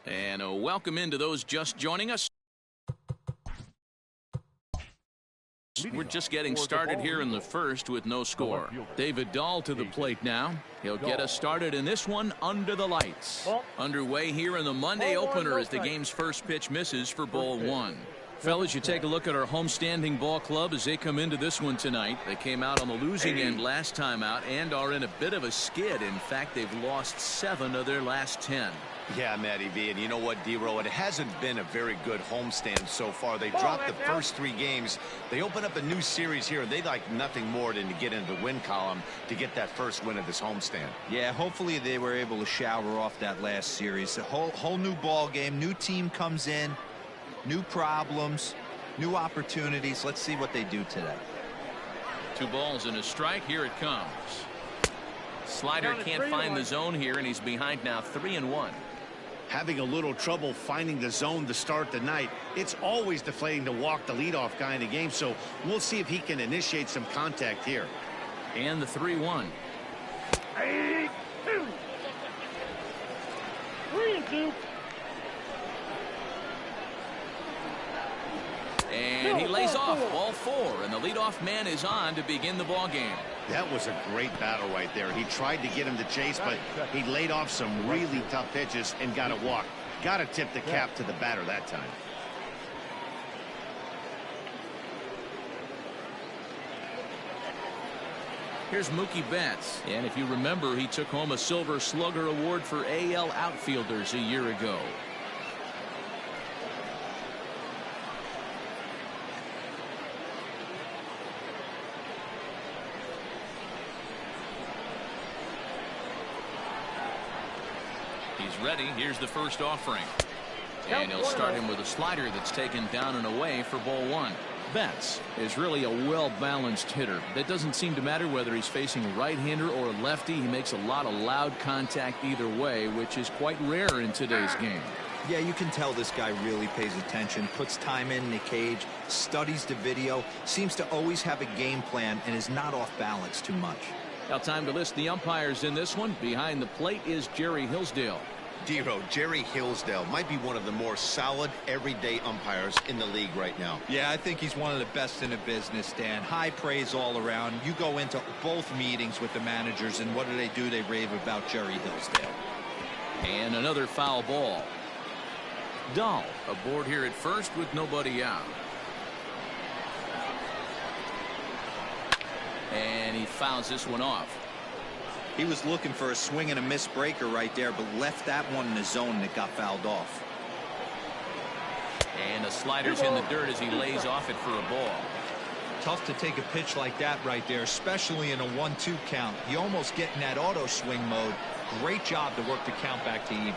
And a welcome into those just joining us. We're just getting started here in the first with no score. David Dahl to the plate now. He'll get us started in this one under the lights. Underway here in the Monday opener as the game's first pitch misses for ball one. Fellas, you take a look at our homestanding ball club as they come into this one tonight. They came out on the losing end last time out and are in a bit of a skid. In fact, they've lost 7 of their last 10. Yeah, Matty V, and you know what, D-Row, it hasn't been a very good homestand so far. They dropped the first 3 games. They open up a new series here, and they'd like nothing more than to get into the win column to get that first win of this homestand. Yeah, hopefully they were able to shower off that last series. A whole new ball game, new team comes in, new problems, new opportunities. Let's see what they do today. 2 balls and a strike. Here it comes. Slider can't find the zone here, and he's behind now 3-1. Having a little trouble finding the zone to start the night. It's always deflating to walk the leadoff guy in the game, so we'll see if he can initiate some contact here. And the 3-1. 3-2. And he lays off ball 4, and the leadoff man is on to begin the ball game. That was a great battle right there. He tried to get him to chase, but he laid off some really tough pitches and got a walk. Got to tip the cap to the batter that time. Here's Mookie Betts, and if you remember, he took home a Silver Slugger Award for AL outfielders a year ago. He's ready. Here's the first offering. And he'll start him with a slider that's taken down and away for ball 1. Betts is really a well-balanced hitter. That doesn't seem to matter whether he's facing a right-hander or a lefty. He makes a lot of loud contact either way, which is quite rare in today's game. Yeah, you can tell this guy really pays attention, puts time in the cage, studies the video, seems to always have a game plan, and is not off balance too much. Now time to list the umpires in this one. Behind the plate is Jerry Hillsdale. D-Row, Jerry Hillsdale might be one of the more solid everyday umpires in the league right now. Yeah, I think he's one of the best in the business, Dan. High praise all around. You go into both meetings with the managers, and what do? They rave about Jerry Hillsdale. And another foul ball. Dahl aboard here at first with nobody out. And he fouls this one off. He was looking for a swing and a miss breaker right there, but left that one in the zone and it got fouled off. And the slider's in the dirt as he lays off it for a ball. Tough to take a pitch like that right there, especially in a 1-2 count. You almost get in that auto swing mode. Great job to work the count back to even.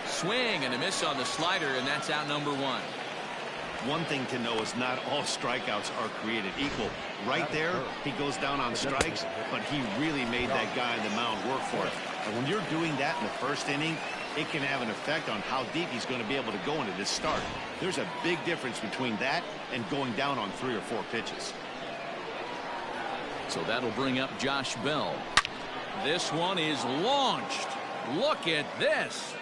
Swing and a miss on the slider, and that's out number 1. One thing to know is not all strikeouts are created equal. Right there, he goes down on strikes, but he really made that guy on the mound work for it. And when you're doing that in the first inning, it can have an effect on how deep he's going to be able to go into this start. There's a big difference between that and going down on 3 or 4 pitches. So that'll bring up Josh Bell. This one is launched. Look at this.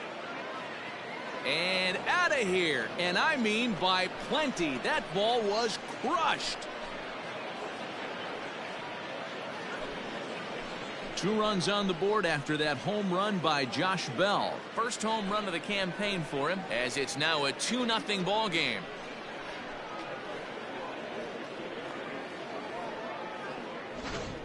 And out of here, and I mean by plenty. That ball was crushed. 2 runs on the board after that home run by Josh Bell. First home run of the campaign for him, as it's now a 2-0 ball game.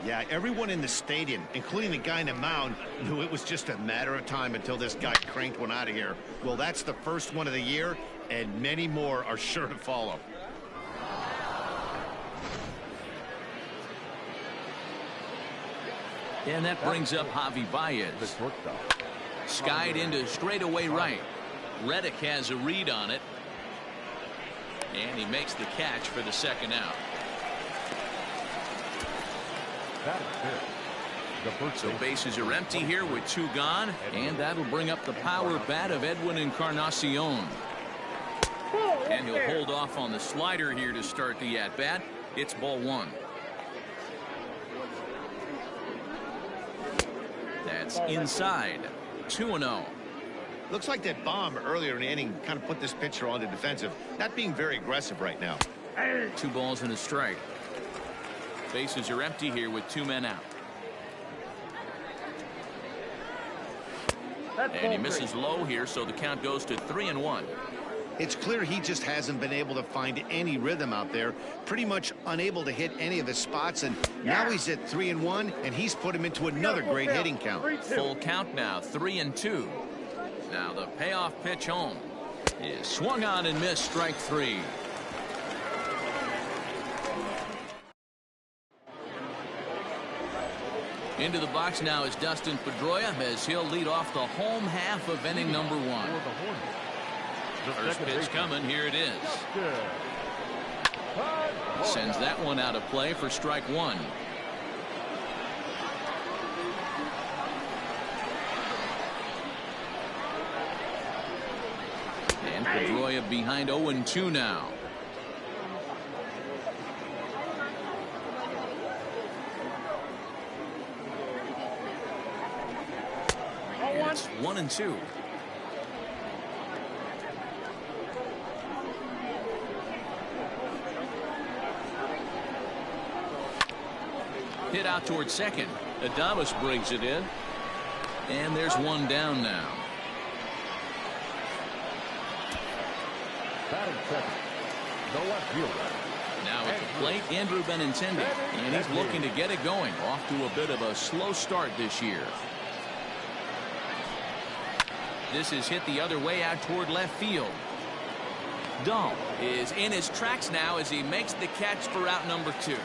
Yeah, everyone in the stadium, including the guy in the mound, knew it was just a matter of time until this guy cranked one out of here. Well, that's the first one of the year, and many more are sure to follow. And that brings up Javi Baez. Skied into straightaway right. Reddick has a read on it. And he makes the catch for the second out. So bases are empty here with 2 gone, and that'll bring up the power bat of Edwin Encarnacion. And he'll hold off on the slider here to start the at-bat. It's ball 1. That's inside. 2-0. Looks like that bomb earlier in the inning kind of put this pitcher on the defensive. Not being very aggressive right now. 2 balls and a strike. Bases are empty here with 2 men out. And he misses low here, so the count goes to 3-1. It's clear he just hasn't been able to find any rhythm out there. Pretty much unable to hit any of his spots, and now he's at 3-1, and he's put him into another great hitting count. Full count now, 3-2. Now the payoff pitch home is swung on and missed, strike 3. Into the box now is Dustin Pedroia as he'll lead off the home half of inning number 1. First pitch coming, here it is. Sends that one out of play for strike 1. And Pedroia behind 0-2 now. It's 1-2. Hit out towards second. Adames brings it in. And there's one down now. Now at the plate, Andrew Benintendi. And he's looking to get it going. Off to a bit of a slow start this year. This is hit the other way out toward left field. Dahl is in his tracks now as he makes the catch for out number 2.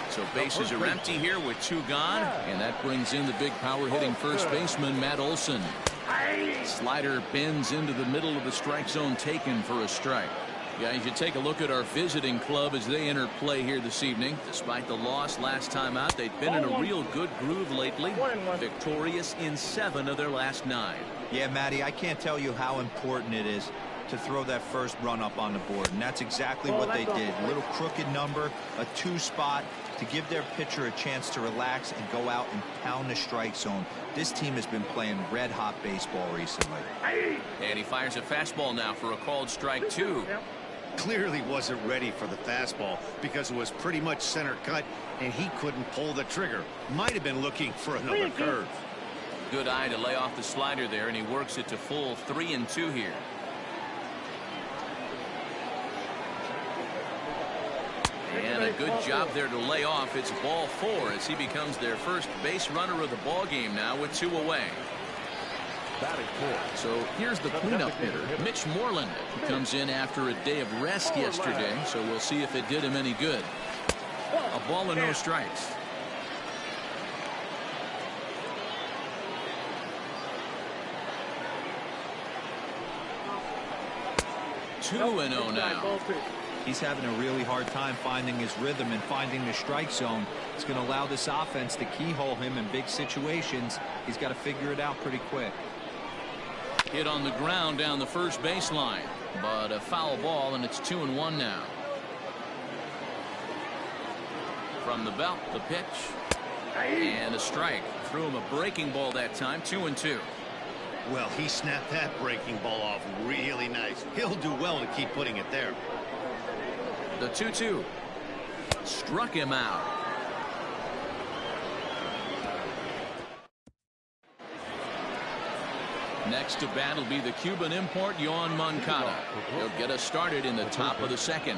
So bases are empty here with 2 gone, and that brings in the big power hitting first baseman Matt Olson. Slider bends into the middle of the strike zone, taken for a strike. Guys, you take a look at our visiting club as they enter play here this evening. Despite the loss last time out, they've been in a real good groove lately. Victorious in 7 of their last 9. Yeah, Matty, I can't tell you how important it is to throw that first run up on the board, and that's exactly what they did. A little crooked number, a 2 spot to give their pitcher a chance to relax and go out and pound the strike zone. This team has been playing red hot baseball recently. And he fires a fastball now for a called strike 2. Clearly wasn't ready for the fastball because it was pretty much center cut, and he couldn't pull the trigger. Might have been looking for another curve. Good eye to lay off the slider there, and he works it to full 3-2 here. And a good job there to lay off. It's ball 4 as he becomes their first base runner of the ball game now with 2 away. So here's the cleanup hitter, Mitch Moreland, who comes in after a day of rest yesterday, so we'll see if it did him any good. A ball and no strikes. Two and 0 now. He's having a really hard time finding his rhythm and finding the strike zone. It's going to allow this offense to keyhole him in big situations. He's got to figure it out pretty quick. Hit on the ground down the first baseline, but a foul ball, and it's 2-1 now. From the belt, the pitch, and a strike. Threw him a breaking ball that time, 2-2. Well, he snapped that breaking ball off really nice. He'll do well to keep putting it there. The 2-2 struck him out. Next to bat will be the Cuban import Yoan Moncada. He'll get us started in the top of the second.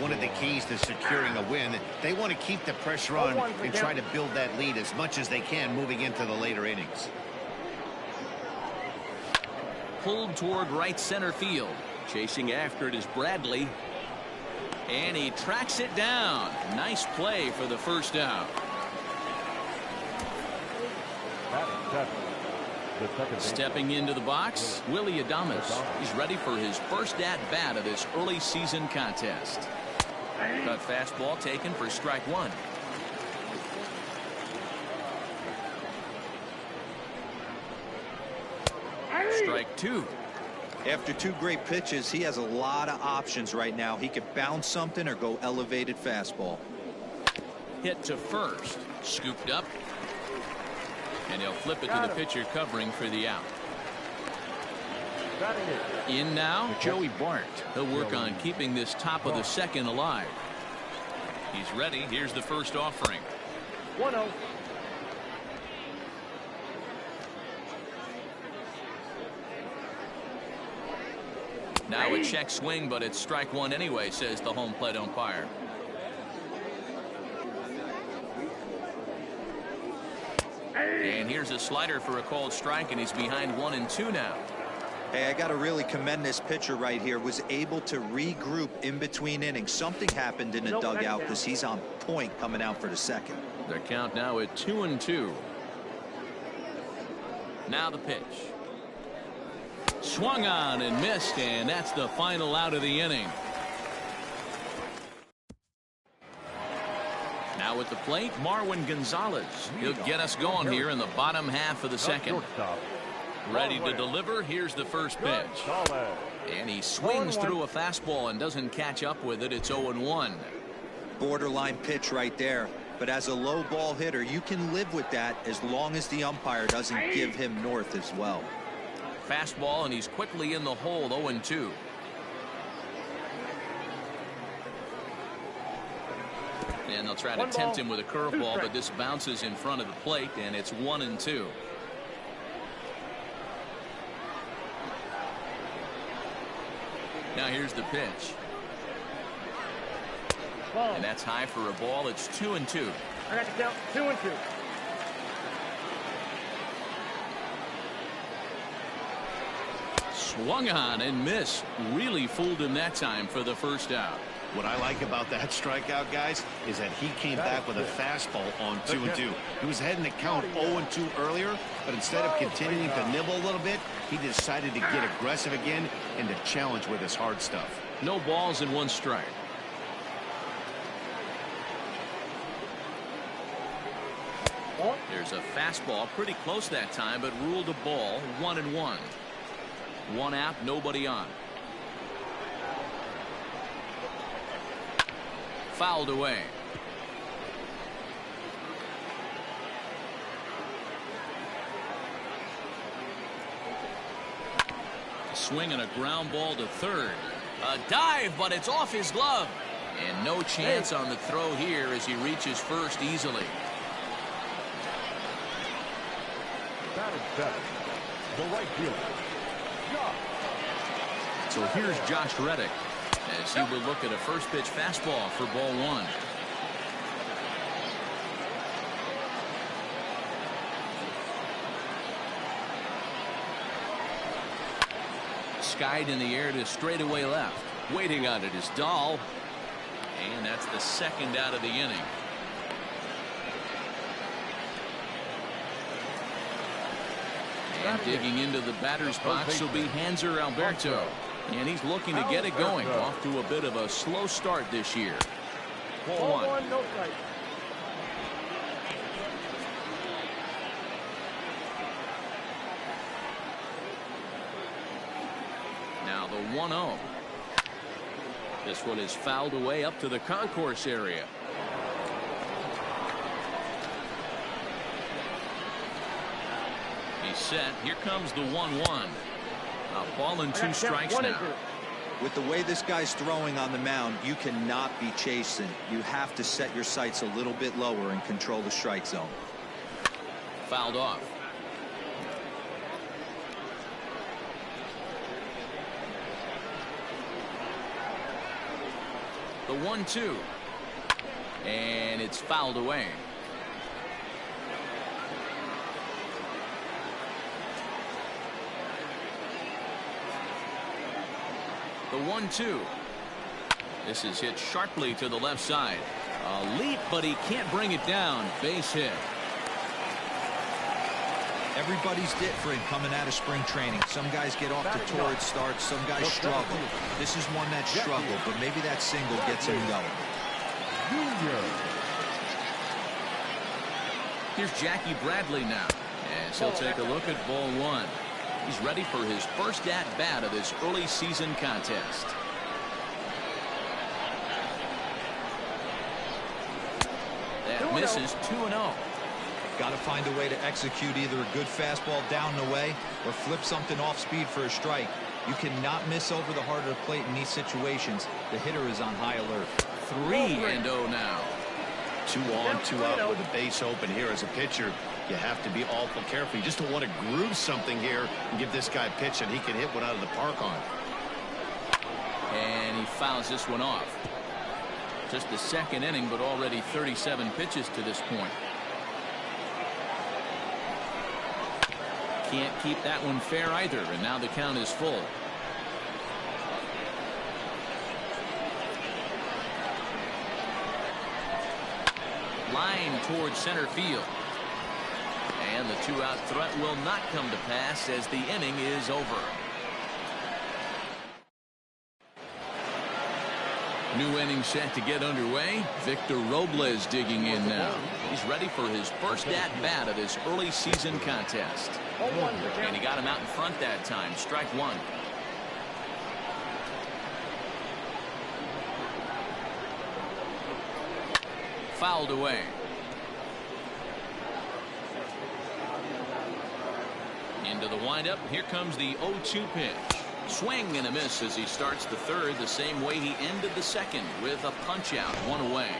One of the keys to securing a win, they want to keep the pressure on and try to build that lead as much as they can moving into the later innings. Pulled toward right center field. Chasing after it is Bradley. And he tracks it down. Nice play for the first out. Stepping into the box, Willie Adames. He's ready for his first at-bat of this early season contest. Cut fastball taken for strike 1. Strike 2. After 2 great pitches, he has a lot of options right now. He could bounce something or go elevated fastball. Hit to first. Scooped up. And he'll flip it to the pitcher covering for the out. In now, Joey Bart. He'll work on keeping this top of the second alive. He's ready. Here's the first offering. 1-0. Now a check swing, but it's strike one anyway, says the home plate umpire. And here's a slider for a called strike, and he's behind 1-2 now. Hey, I got to really commend this pitcher right here. Was able to regroup in between innings. Something happened in the dugout because he's on point coming out for the second. Their count now at 2-2. Now the pitch. Swung on and missed, and that's the final out of the inning. Now at the plate, Marwin Gonzalez. He'll get us going here in the bottom half of the second. Ready to deliver. Here's the first pitch. And he swings through a fastball and doesn't catch up with it. It's 0-1. Borderline pitch right there. But as a low ball hitter, you can live with that as long as the umpire doesn't give him north as well. Fastball, and he's quickly in the hole. 0-2. And they'll try to tempt him with a curveball, but this bounces in front of the plate, and it's 1-2. Now here's the pitch. And that's high for a ball. It's 2-2. I got the count. 2-2. Swung on and missed. Really fooled him that time for the first out. What I like about that strikeout, guys, is that he came back with a fastball on 2-2. He was heading to count 0-2 earlier, but instead of continuing to nibble a little bit, he decided to get aggressive again and to challenge with his hard stuff. No balls and one strike. There's a fastball pretty close that time, but ruled a ball. 1-1. One out, nobody on. Fouled away. Swing and a ground ball to third. A dive, but it's off his glove. And no chance on the throw here as he reaches first easily. That is better. The right fielder. So here's Josh Reddick as he will look at a first pitch fastball for ball one. Skied in the air to straightaway left. Waiting on it is Dahl. And that's the second out of the inning. And digging into the batter's box will be Hanser Alberto. And he's looking to get it going. Off to a bit of a slow start this year. 4-1, no strike. Now the 1-0. This one is fouled away up to the concourse area. He's set. Here comes the 1-1. A ball and two strikes now. With the way this guy's throwing on the mound, you cannot be chasing. You have to set your sights a little bit lower and control the strike zone. Fouled off. The 1-2. And it's fouled away. The 1-2. This is hit sharply to the left side. A leap, but he can't bring it down. Base hit. Everybody's different coming out of spring training. Some guys get off to torrid starts. Some guys struggle. This is one that struggled, but maybe that single gets him going. Here's Jackie Bradley now, as he'll take a look at ball one. He's ready for his first at-bat of this early season contest. That misses 2-0. Got to find a way to execute either a good fastball down the way or flip something off speed for a strike. You cannot miss over the heart of the plate in these situations. The hitter is on high alert. 3-0 now. 2 on, 2 out with the base open here. As a pitcher, you have to be awful careful. You just don't want to groove something here and give this guy a pitch that he can hit one out of the park on. And he fouls this one off. Just the second inning, but already 37 pitches to this point. Can't keep that one fair either, and now the count is full. Line towards center field. And the 2-out threat will not come to pass as the inning is over. New inning set to get underway. Victor Robles digging in now. He's ready for his first at-bat of this early season contest. And he got him out in front that time. Strike one. Fouled away. Into the windup. Here comes the 0-2 pitch. Swing and a miss as he starts the third the same way he ended the second with a punch out, one away.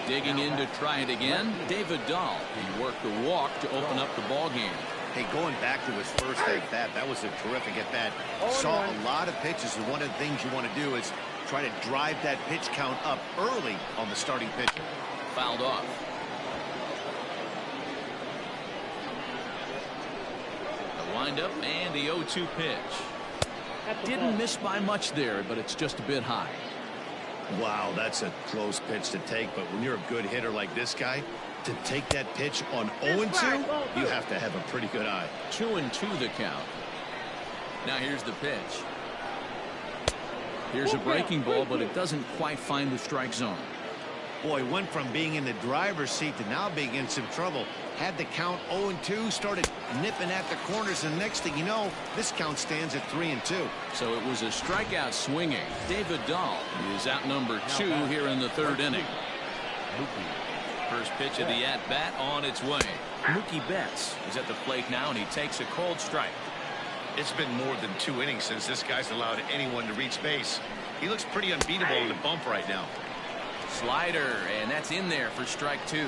Digging in to try it again, David Dahl. He worked the walk to open up the ball game. Hey, going back to his first at-bat, that was a terrific at-bat. Saw a lot of pitches, and one of the things you want to do is try to drive that pitch count up early on the starting pitcher. Fouled off. The windup and the 0-2 pitch. Didn't miss by much there, but it's just a bit high. Wow, that's a close pitch to take, but when you're a good hitter like this guy, to take that pitch on 0-2, you have to have a pretty good eye. 2-2 the count. Now here's the pitch. Here's a breaking ball, but it doesn't quite find the strike zone. Boy, went from being in the driver's seat to now being in some trouble. Had the count 0-2, started nipping at the corners, and next thing you know, this count stands at 3-2. So it was a strikeout swinging. David Dahl is out number 2 here in the third inning. First pitch of the at-bat on its way. Mookie Betts is at the plate now, and he takes a cold strike. It's been more than 2 innings since this guy's allowed anyone to reach base. He looks pretty unbeatable in the bump right now. Slider, and that's in there for strike 2.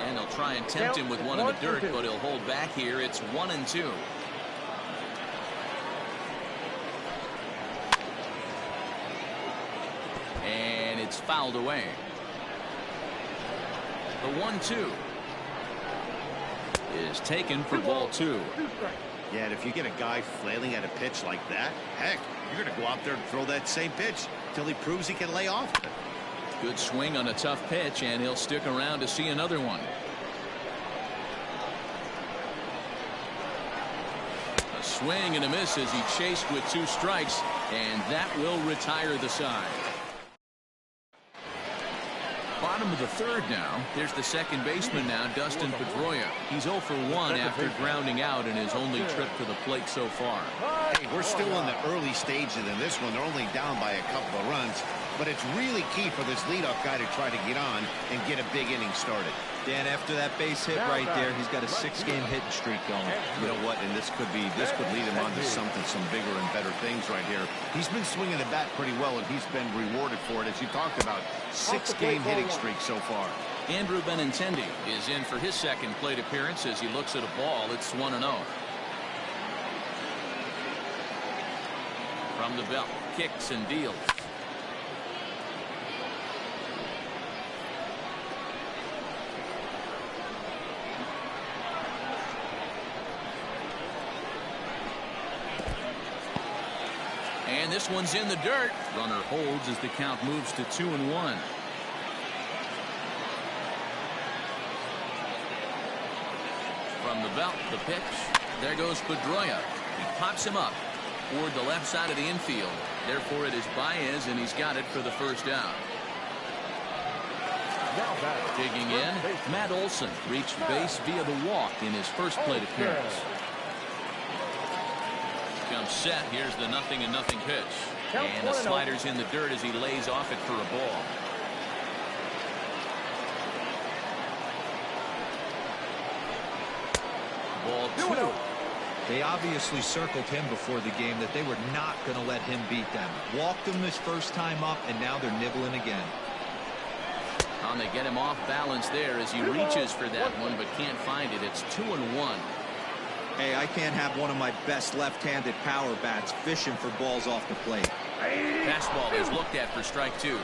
And they'll try and tempt him with one in the dirt, but he'll hold back here. It's 1-2. And it's fouled away. The 1-2 is taken for ball 2. Yeah, and if you get a guy flailing at a pitch like that, heck, you're going to go out there and throw that same pitch until he proves he can lay off. Good swing on a tough pitch, and he'll stick around to see another one. A swing and a miss as he chased with 2 strikes, and that will retire the side. Bottom of the third now. There's the second baseman now, Dustin Pedroia. He's 0 for 1 after grounding out in his only trip to the plate so far. Hey, we're still in the early stages in this one. They're only down by a couple of runs, but it's really key for this leadoff guy to try to get on and get a big inning started. Dan, after that base hit right there, he's got a 6-game hitting streak going. You know what? And this could lead him on to some bigger and better things right here. He's been swinging the bat pretty well, and he's been rewarded for it, as you talked about. 6-game hitting streak so far. Andrew Benintendi is in for his second plate appearance as he looks at a ball. It's 1-0. From the belt, kicks and deals. And this one's in the dirt. Runner holds as the count moves to 2-1. From the belt, the pitch. There goes Pedroia. He pops him up toward the left side of the infield. Therefore, it is Baez, and he's got it for the first out. Digging in, Matt Olson reached base via the walk in his first plate appearance. Comes set. Here's the 0-0 pitch. And the slider's in the dirt as he lays off it for a ball. Ball 2. They obviously circled him before the game that they were not going to let him beat them. Walked him his first time up, and now they're nibbling again. And they get him off balance there as he reaches for that one, but can't find it. It's 2-1. Hey, I can't have one of my best left-handed power bats fishing for balls off the plate. Fastball is looked at for strike 2.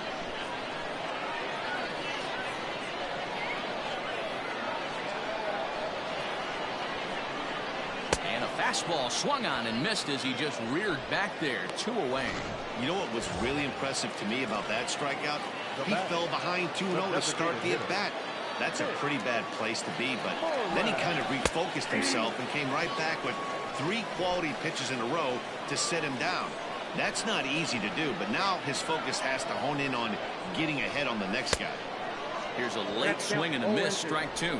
And a fastball swung on and missed as he just reared back there. 2 away. You know what was really impressive to me about that strikeout? He fell behind 2-0 to start the at-bat. That's a pretty bad place to be, but then he kind of refocused himself and came right back with 3 quality pitches in a row to set him down. That's not easy to do, but now his focus has to hone in on getting ahead on the next guy. Here's a late swing and a miss, strike 2.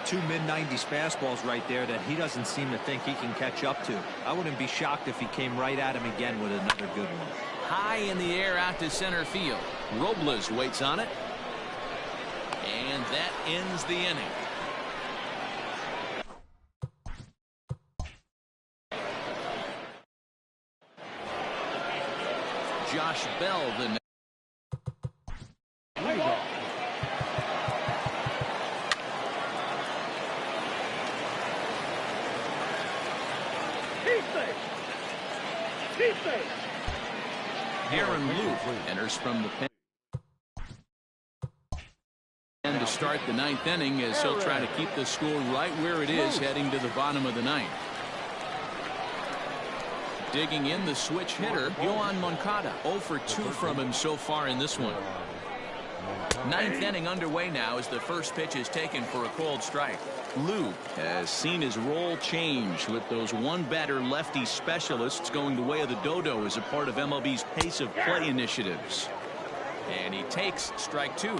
2 mid-90s fastballs right there that he doesn't seem to think he can catch up to. I wouldn't be shocked if he came right at him again with another good one. High in the air out to center field. Robles waits on it. And that ends the inning. Josh Bell, the leadoff. Aaron Luke enters from the pen. And to start the 9th inning as he'll try to keep the score right where it is heading to the bottom of the 9th. Digging in the switch hitter, Yohan Moncada. 0 for 2 from him so far in this one. 9th inning underway now as the first pitch is taken for a called strike. Luke has seen his role change with those one-batter lefty specialists going the way of the dodo as a part of MLB's pace of play initiatives. And he takes strike 2.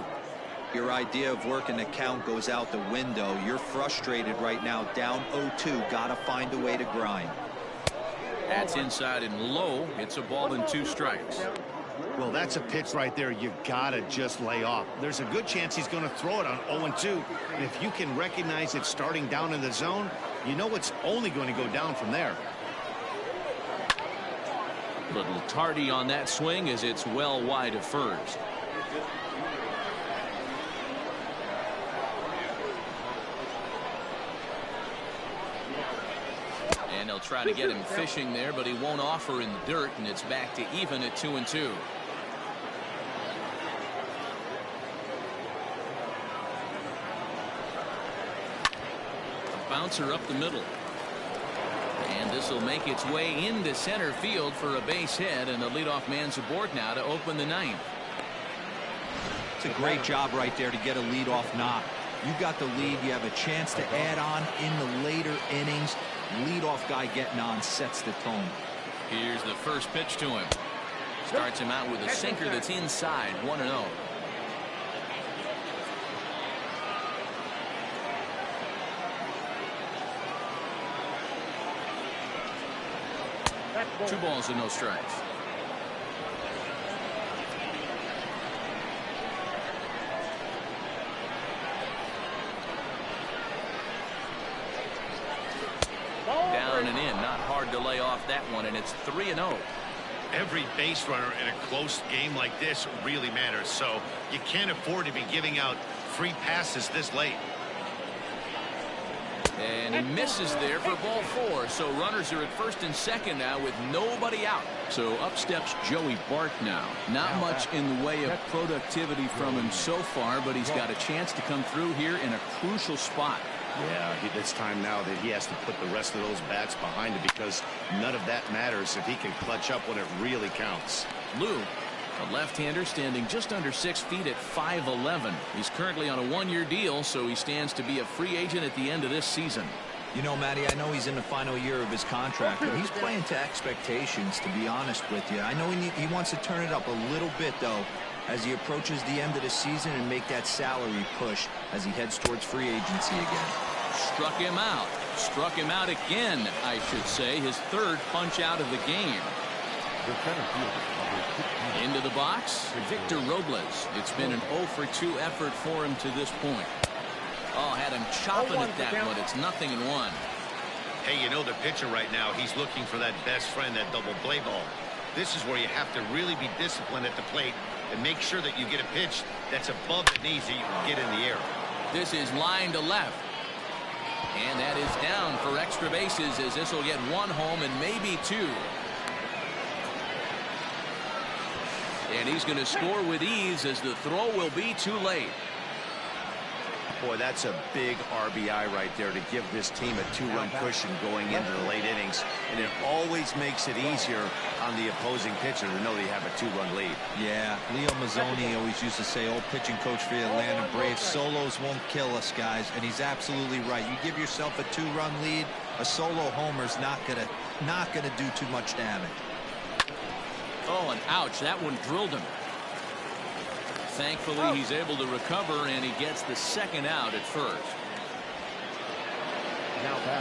Your idea of working the count goes out the window. You're frustrated right now, down 0-2. Got to find a way to grind. That's inside and low. It's a ball and 2 strikes. Well, that's a pitch right there you gotta just lay off. There's a good chance he's going to throw it on 0-2. And if you can recognize it starting down in the zone, you know it's only going to go down from there. Little tardy on that swing as it's well wide of first. And they'll try to get him fishing there, but he won't offer in the dirt, and it's back to even at 2-2. A bouncer up the middle. And this will make its way into center field for a base hit, and the leadoff man's aboard now to open the 9th. It's a great job right there to get a leadoff knock. You got the lead. You have a chance to add on in the later innings. Leadoff guy getting on sets the tone. Here's the first pitch to him. Starts him out with a sinker that's inside. 1-0. Two balls and no strikes. Down and in, not hard to lay off that one, and it's 3-0. Every base runner in a close game like this really matters, so you can't afford to be giving out free passes this late. And he misses there for ball 4, so runners are at first and second now with nobody out. So up steps Joey Bart now. Not much in the way of productivity from him so far, but he's got a chance to come through here in a crucial spot. Yeah, it's time now that he has to put the rest of those bats behind him, because none of that matters if he can clutch up when it really counts. Luke, a left-hander standing just under 6 feet at 5'11". He's currently on a 1-year deal, so he stands to be a free agent at the end of this season. You know, Matty, I know he's in the final year of his contract, but he's playing to expectations, to be honest with you. I know he wants to turn it up a little bit, though, as he approaches the end of the season and make that salary push as he heads towards free agency again. Struck him out. Struck him out again, I should say. His 3rd punch out of the game. Into the box, Victor Robles. It's been an 0 for 2 effort for him to this point. Oh, had him chopping at that one. It's 0-1. Hey, you know the pitcher right now, he's looking for that best friend, that double play ball. This is where you have to really be disciplined at the plate and make sure that you get a pitch that's above the knees that you can get in the air. This is line to left. And that is down for extra bases, as this will get one home and maybe two. And he's going to score with ease, as the throw will be too late. Boy, that's a big RBI right there to give this team a 2-run cushion going into the late innings. And it always makes it easier on the opposing pitcher to know they have a 2-run lead. Yeah, Leo Mazzoni always used to say, old pitching coach for the Atlanta Braves, solos won't kill us, guys. And he's absolutely right. You give yourself a 2-run lead, a solo homer's not gonna do too much damage. Oh, and ouch, that one drilled him. Thankfully, he's able to recover, and he gets the second out at first.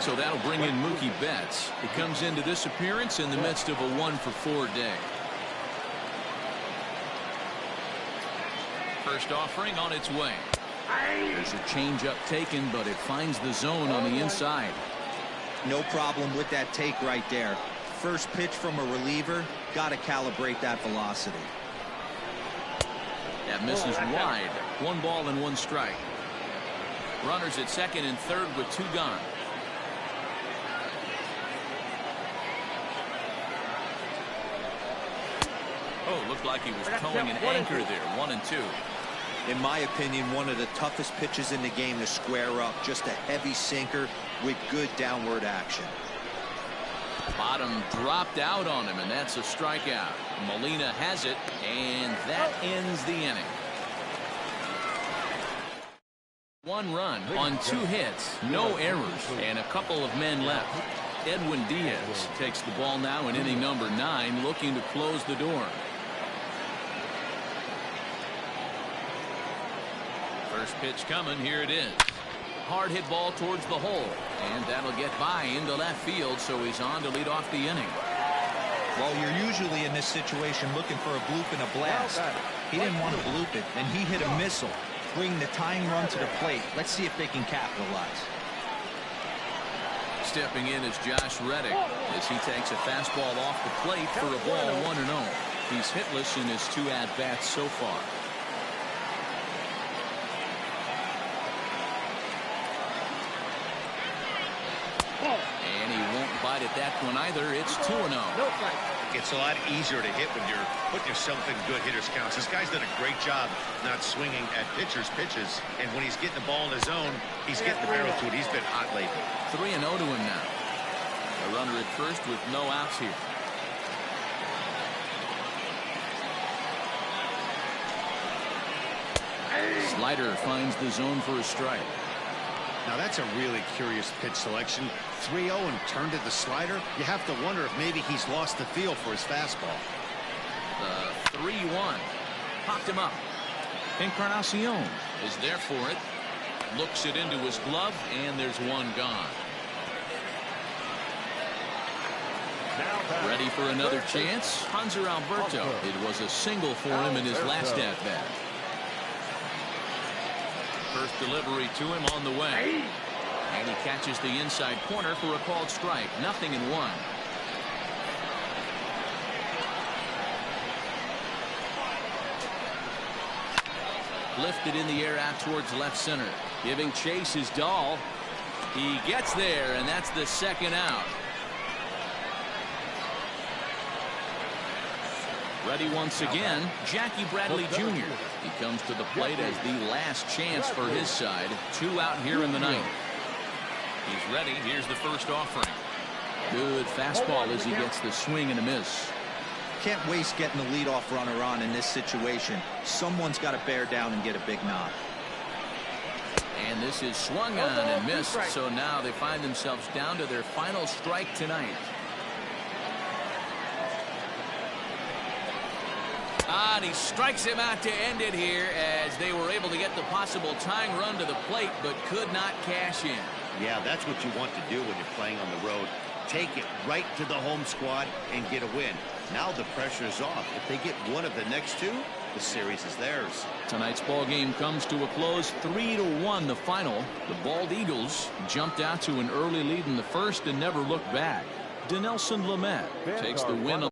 So that'll bring in Mookie Betts. He comes into this appearance in the midst of a 1-for-4 day. First offering on its way. There's a changeup taken, but it finds the zone on the inside. No problem with that take right there. First pitch from a reliever, got to calibrate that velocity. That misses wide. 1 ball and 1 strike. Runners at second and third with 2 gone. Oh, looked like he was towing an anchor there. 1-2. In my opinion, one of the toughest pitches in the game to square up. Just a heavy sinker with good downward action. Bottom dropped out on him, and that's a strikeout. Molina has it, and that ends the inning. 1 run on 2 hits, no errors, and a couple of men left. Edwin Diaz takes the ball now in inning number 9, looking to close the door. First pitch coming, here it is. Hard hit ball towards the hole, and that'll get by into left field, so he's on to lead off the inning. Well, you're usually in this situation looking for a bloop and a blast. He didn't want to bloop it, and he hit a missile, bringing the tying run to the plate. Let's see if they can capitalize. Stepping in is Josh Reddick, as he takes a fastball off the plate for a ball 1-0. He's hitless in his 2 at-bats so far. And he won't bite at that one either. It's 2-0. It's a lot easier to hit when you're putting yourself in good hitters counts. This guy's done a great job not swinging at pitchers' pitches. And when he's getting the ball in his zone, he's getting the barrel to it. He's been hot lately. 3-0 to him now. A runner at first with no outs here. Slider finds the zone for a strike. Now that's a really curious pitch selection. 3-0 and turned to the slider. You have to wonder if maybe he's lost the feel for his fastball. The 3-1 popped him up. Encarnacion is there for it. Looks it into his glove, and there's 1 gone. Ready for another chance? Hanser Alberto. It was a single for him in his last at-bat. First delivery to him on the way. And he catches the inside corner for a called strike. 0-1. Lifted in the air out towards left center. Giving chase is Dahl. He gets there, and that's the second out. Ready once again, Jackie Bradley Jr. He comes to the plate as the last chance for his side. 2 out here in the 9th. He's ready. Here's the first offering. Good fastball as he gets the swing and a miss. Can't waste getting the leadoff runner on in this situation. Someone's got to bear down and get a big knock. And this is swung on and missed, so now they find themselves down to their final strike tonight. And he strikes him out to end it here, as they were able to get the possible tying run to the plate but could not cash in. Yeah, that's what you want to do when you're playing on the road. take it right to the home squad and get a win. Now the pressure is off. If they get one of the next two, the series is theirs. Tonight's ball game comes to a close, 3-1 the final. The Bald Eagles jumped out to an early lead in the first and never looked back. Dinelson Lamet takes the win.